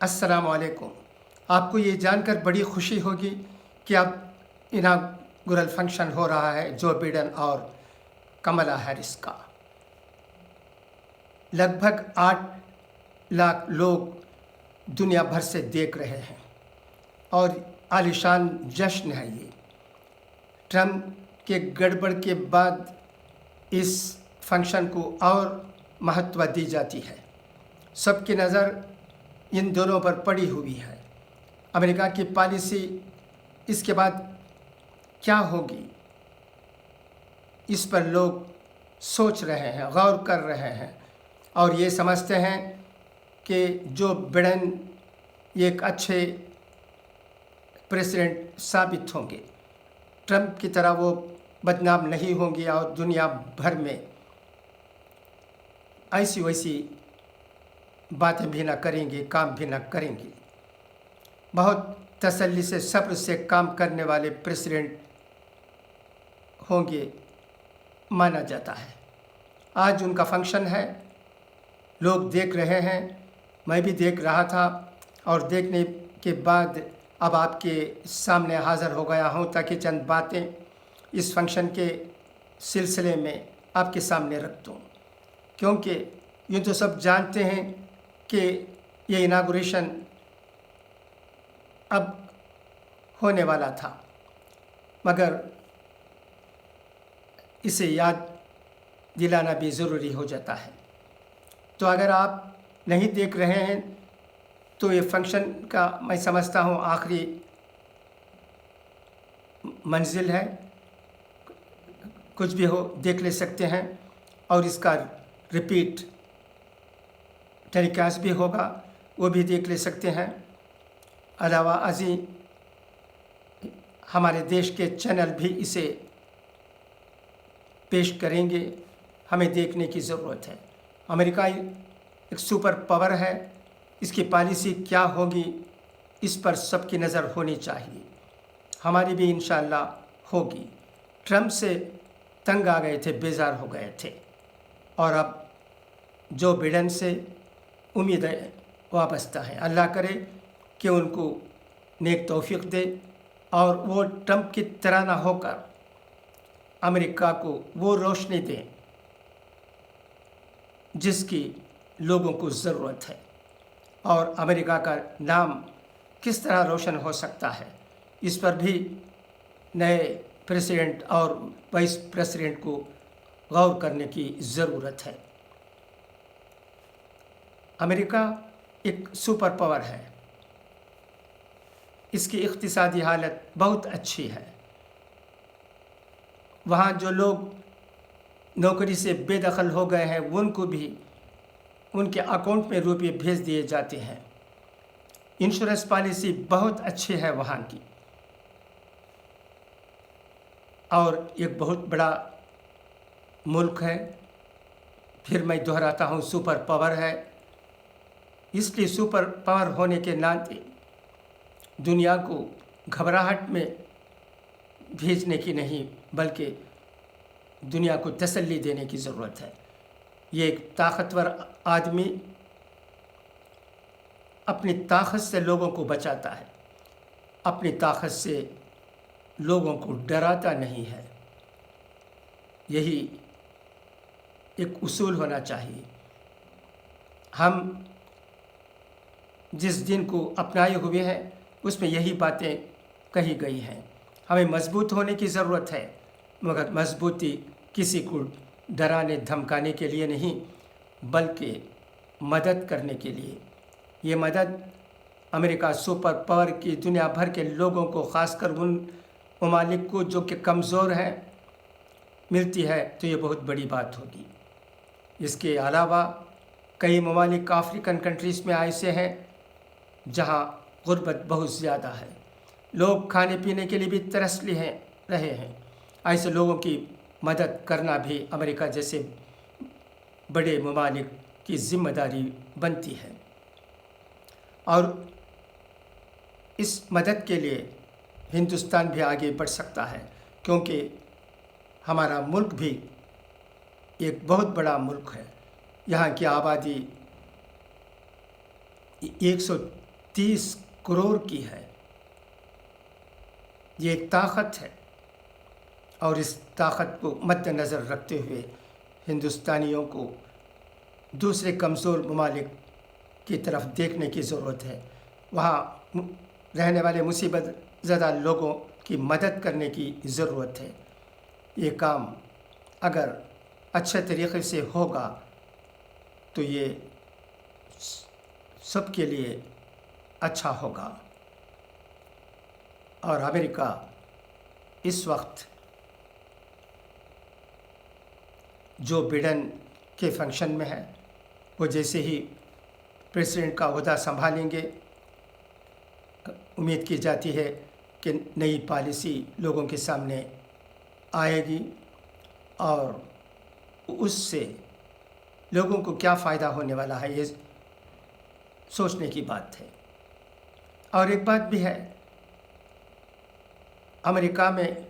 अस्सलाम वालेकुम। आपको ये जानकर बड़ी खुशी होगी कि अब इनागुरल फंक्शन हो रहा है जो बिडेन और कमला हैरिस का। लगभग 8 लाख लोग दुनिया भर से देख रहे हैं और आलिशान जश्न है ये। ट्रम्प के गड़बड़ के बाद इस फंक्शन को और महत्व दी जाती है। सबकी नज़र इन दोनों पर पड़ी हुई है। अमेरिका की पॉलिसी इसके बाद क्या होगी, इस पर लोग सोच रहे हैं, गौर कर रहे हैं और ये समझते हैं कि जो बिडेन एक अच्छे प्रेसिडेंट साबित होंगे, ट्रम्प की तरह वो बदनाम नहीं होंगे और दुनिया भर में ऐसी वैसी बातें भी ना करेंगे, काम भी ना करेंगे। बहुत तसल्ली से, सब्र से काम करने वाले प्रेसिडेंट होंगे माना जाता है। आज उनका फंक्शन है, लोग देख रहे हैं, मैं भी देख रहा था और देखने के बाद अब आपके सामने हाज़िर हो गया हूँ ताकि चंद बातें इस फंक्शन के सिलसिले में आपके सामने रख दूँ। क्योंकि यूँ तो सब जानते हैं कि ये इनागुरेशन अब होने वाला था, मगर इसे याद दिलाना भी ज़रूरी हो जाता है। तो अगर आप नहीं देख रहे हैं तो ये फंक्शन का मैं समझता हूँ आखिरी मंजिल है। कुछ भी हो देख ले सकते हैं और इसका रिपीट टेलीकास्ट भी होगा, वो भी देख ले सकते हैं। अलावा अजी हमारे देश के चैनल भी इसे पेश करेंगे, हमें देखने की ज़रूरत है। अमेरिका एक सुपर पावर है, इसकी पॉलिसी क्या होगी इस पर सबकी नज़र होनी चाहिए। हमारी भी इंशाअल्लाह होगी। ट्रम्प से तंग आ गए थे, बेजार हो गए थे और अब जो बिडेन से उम्मीद वाबस्ता है। अल्लाह करे कि उनको नेक तौफीक दे और वो ट्रम्प की तरह ना होकर अमेरिका को वो रोशनी दें जिसकी लोगों को ज़रूरत है और अमेरिका का नाम किस तरह रोशन हो सकता है, इस पर भी नए प्रेसिडेंट और वाइस प्रेसिडेंट को गौर करने की ज़रूरत है। अमेरिका एक सुपर पावर है, इसकी इक़्तिसादी हालत बहुत अच्छी है। वहाँ जो लोग नौकरी से बेदखल हो गए हैं उनको भी उनके अकाउंट में रुपये भेज दिए जाते हैं। इंश्योरेंस पॉलिसी बहुत अच्छी है वहाँ की और एक बहुत बड़ा मुल्क है। फिर मैं दोहराता हूँ, सुपर पावर है। इसलिए सुपर पावर होने के नाते दुनिया को घबराहट में भेजने की नहीं बल्कि दुनिया को तसल्ली देने की ज़रूरत है। ये एक ताकतवर आदमी अपनी ताकत से लोगों को बचाता है, अपनी ताकत से लोगों को डराता नहीं है। यही एक उसूल होना चाहिए। हम जिस दिन को अपनाए हुए हैं उसमें यही बातें कही गई हैं। हमें मजबूत होने की ज़रूरत है, मगर मजबूती किसी को डराने धमकाने के लिए नहीं बल्कि मदद करने के लिए। ये मदद अमेरिका सुपर पावर की दुनिया भर के लोगों को, ख़ासकर उन ममालिक को जो कि कमज़ोर हैं, मिलती है तो ये बहुत बड़ी बात होगी। इसके अलावा कई ममालिक अफ्रीकन कंट्रीज़ में ऐसे हैं जहाँ गुर्बत बहुत ज़्यादा है, लोग खाने पीने के लिए भी तरस रहे हैं। ऐसे लोगों की मदद करना भी अमेरिका जैसे बड़े ममालिक की ज़िम्मेदारी बनती है और इस मदद के लिए हिंदुस्तान भी आगे बढ़ सकता है, क्योंकि हमारा मुल्क भी एक बहुत बड़ा मुल्क है। यहाँ की आबादी 30 करोड़ की है। ये एक ताकत है और इस ताकत को मद्देनज़र रखते हुए हिंदुस्तानियों को दूसरे कमज़ोर ममालिक की तरफ देखने की ज़रूरत है। वहाँ रहने वाले मुसीबत ज़दा लोगों की मदद करने की ज़रूरत है। ये काम अगर अच्छे तरीके से होगा तो ये सबके लिए अच्छा होगा। और अमेरिका इस वक्त जो बिडेन के फंक्शन में है, वो जैसे ही प्रेसिडेंट का ओहदा संभालेंगे, उम्मीद की जाती है कि नई पॉलिसी लोगों के सामने आएगी और उससे लोगों को क्या फ़ायदा होने वाला है, ये सोचने की बात है। और एक बात भी है, अमेरिका में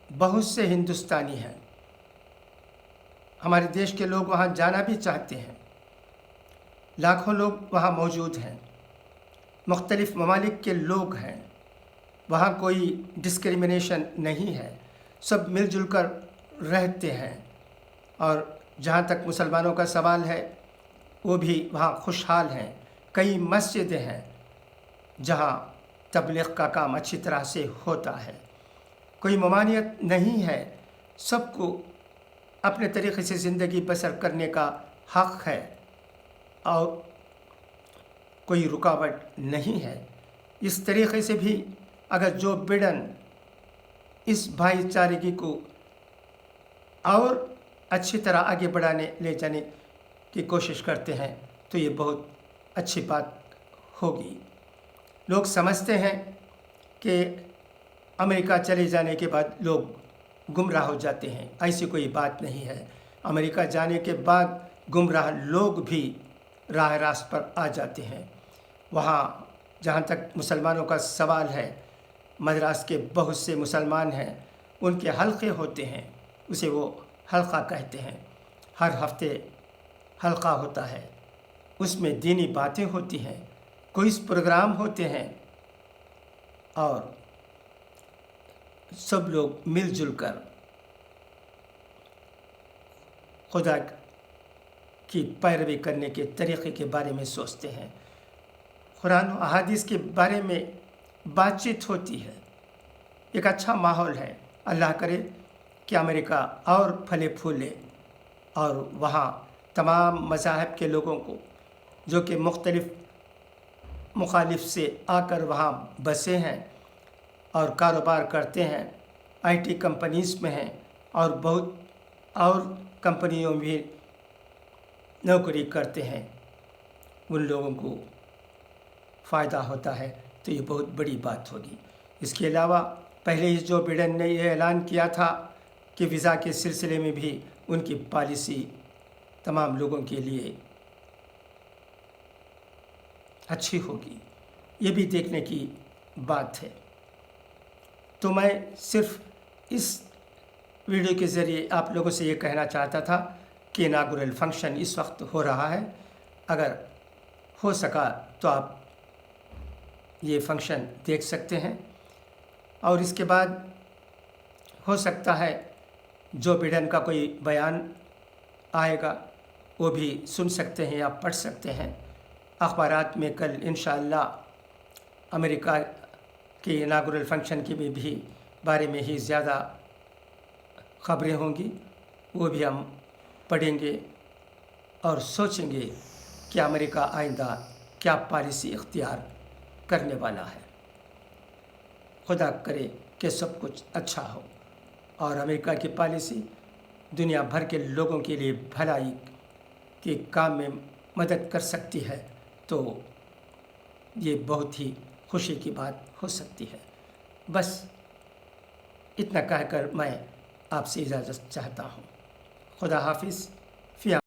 बहुत से हिंदुस्तानी हैं। हमारे देश के लोग वहाँ जाना भी चाहते हैं। लाखों लोग वहाँ मौजूद हैं। मुख्तलिफ़ ममालिक के लोग हैं। वहाँ कोई डिस्क्रिमिनेशन नहीं है, सब मिलजुल कर रहते हैं। और जहाँ तक मुसलमानों का सवाल है, वो भी वहाँ खुशहाल हैं। कई मस्जिदें हैं जहाँ तबलीग का काम अच्छी तरह से होता है। कोई ममानियत नहीं है, सबको अपने तरीक़े से ज़िंदगी बसर करने का हक़ है और कोई रुकावट नहीं है। इस तरीक़े से भी अगर जो बिडेन इस भाईचारगी को और अच्छी तरह आगे ले जाने की कोशिश करते हैं तो ये बहुत अच्छी बात होगी। लोग समझते हैं कि अमेरिका चले जाने के बाद लोग गुमराह हो जाते हैं। ऐसी कोई बात नहीं है। अमेरिका जाने के बाद गुमराह लोग भी राह रास्त पर आ जाते हैं। वहाँ जहाँ तक मुसलमानों का सवाल है, मद्रास के बहुत से मुसलमान हैं, उनके हल्के होते हैं, उसे वो हल्का कहते हैं। हर हफ्ते हल्का होता है, उसमें दीनी बातें होती हैं, क्विज़ प्रोग्राम होते हैं और सब लोग मिलजुल कर खुदा की पैरवी करने के तरीक़े के बारे में सोचते हैं। कुरान और अहादीस के बारे में बातचीत होती है। एक अच्छा माहौल है। अल्लाह करे कि अमेरिका और फले फूले और वहाँ तमाम मज़ाहब के लोगों को जो कि मुख्तलिफ़ मुखालिफ से आकर वहाँ बसे हैं और कारोबार करते हैं, आईटी कंपनीज़ में हैं और बहुत और कंपनियों में भी नौकरी करते हैं, उन लोगों को फ़ायदा होता है तो ये बहुत बड़ी बात होगी। इसके अलावा पहले ही जो बिडेन ने यह ऐलान किया था कि वीज़ा के सिलसिले में भी उनकी पॉलिसी तमाम लोगों के लिए अच्छी होगी, ये भी देखने की बात है। तो मैं सिर्फ इस वीडियो के ज़रिए आप लोगों से ये कहना चाहता था कि इनागुरल फंक्शन इस वक्त हो रहा है। अगर हो सका तो आप ये फंक्शन देख सकते हैं और इसके बाद हो सकता है जो बिडेन का कोई बयान आएगा वो भी सुन सकते हैं या पढ़ सकते हैं। अखबारात में कल इंशाअल्लाह अमेरिका के इनागुरल फंक्शन के भी बारे में ही ज़्यादा ख़बरें होंगी, वो भी हम पढ़ेंगे और सोचेंगे कि अमेरिका आइंदा क्या पॉलिसी इख्तियार करने वाला है। खुदा करे कि सब कुछ अच्छा हो और अमेरिका की पॉलिसी दुनिया भर के लोगों के लिए भलाई के काम में मदद कर सकती है तो ये बहुत ही खुशी की बात हो सकती है। बस इतना कहकर मैं आपसे इजाज़त चाहता हूँ। खुदा हाफिज़।